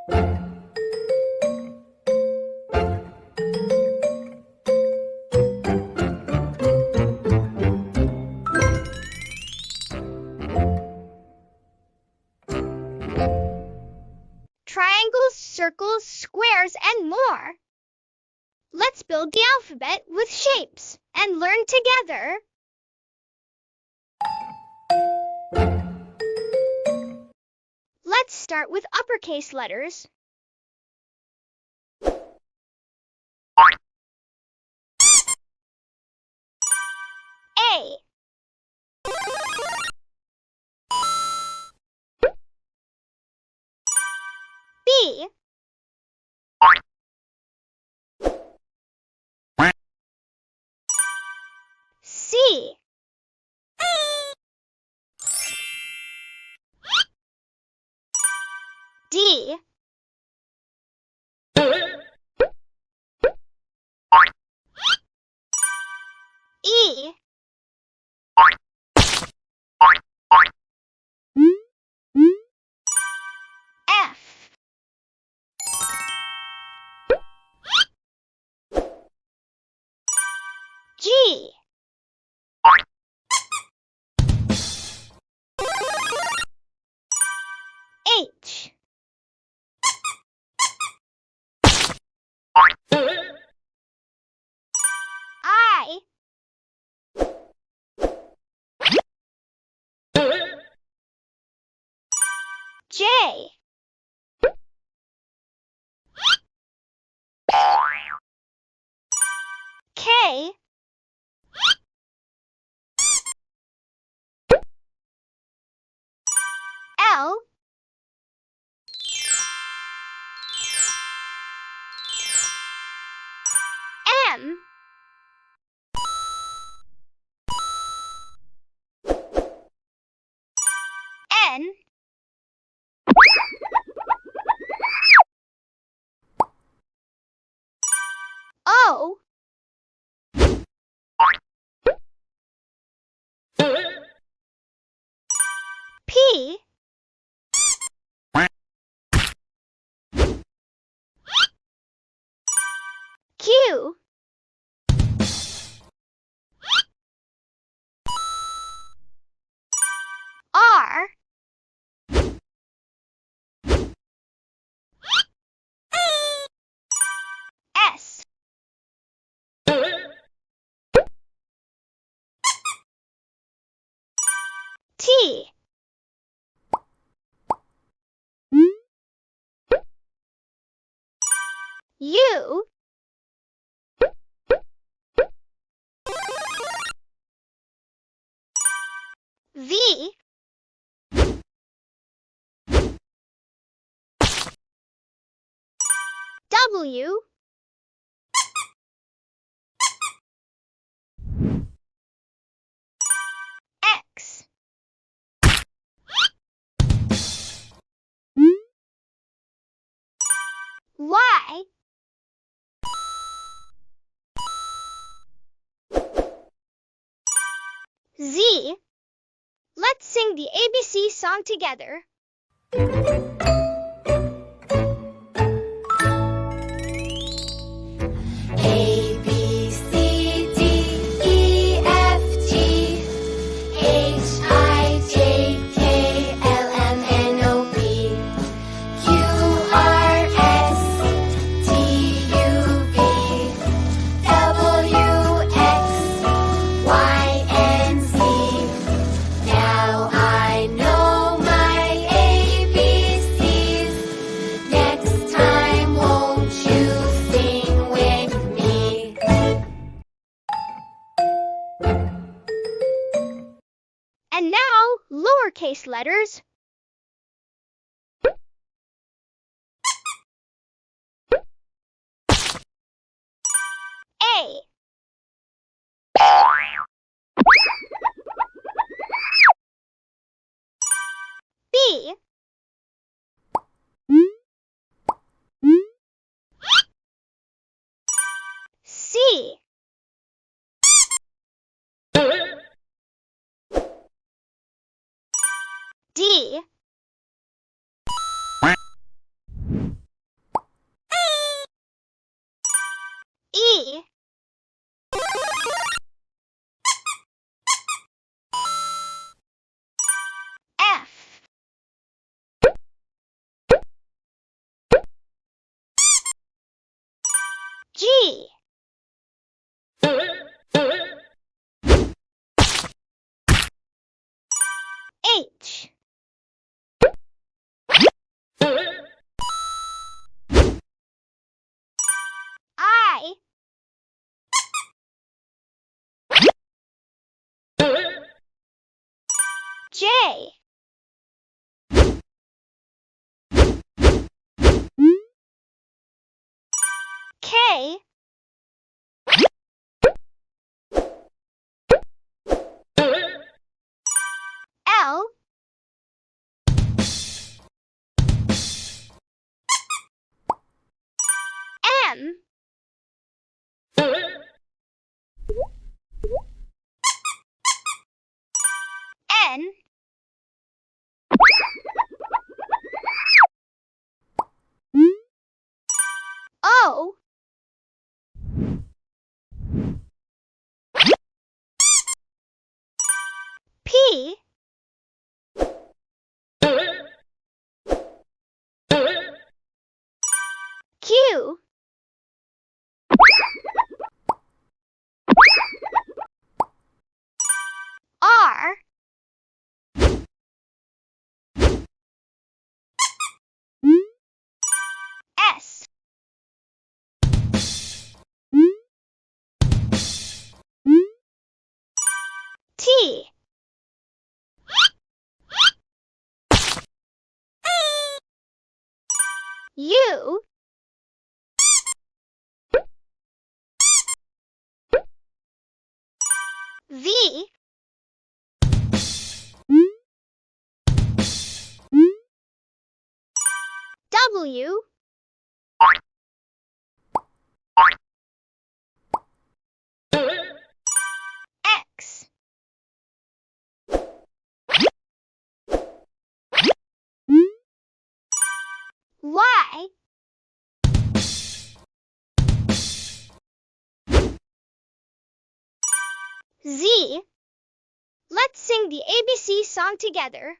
Triangles, circles, squares, and more. Let's build the alphabet with shapes and learn together. Let's start with uppercase letters. A. B. C. D. E. F. G. H. I. J. K. L. M. N. O. P. Q. R. S. T. U. V. W. X. Y. Z. Let's sing the ABC song together. A, B, C, D, E, F, G, H, I, J, K, L, M, N, O, P, Q, R, S, T, U, V, W, X, Y, and Z. Now I know my ABCs. Next time, won't you sing with me? And now, lowercase letters. A. B. C. D. T. H. I. J. K. L. M. N. O. P. Q. R. S. T. U. V. W. X. Y. Z. Let's sing the ABC song together.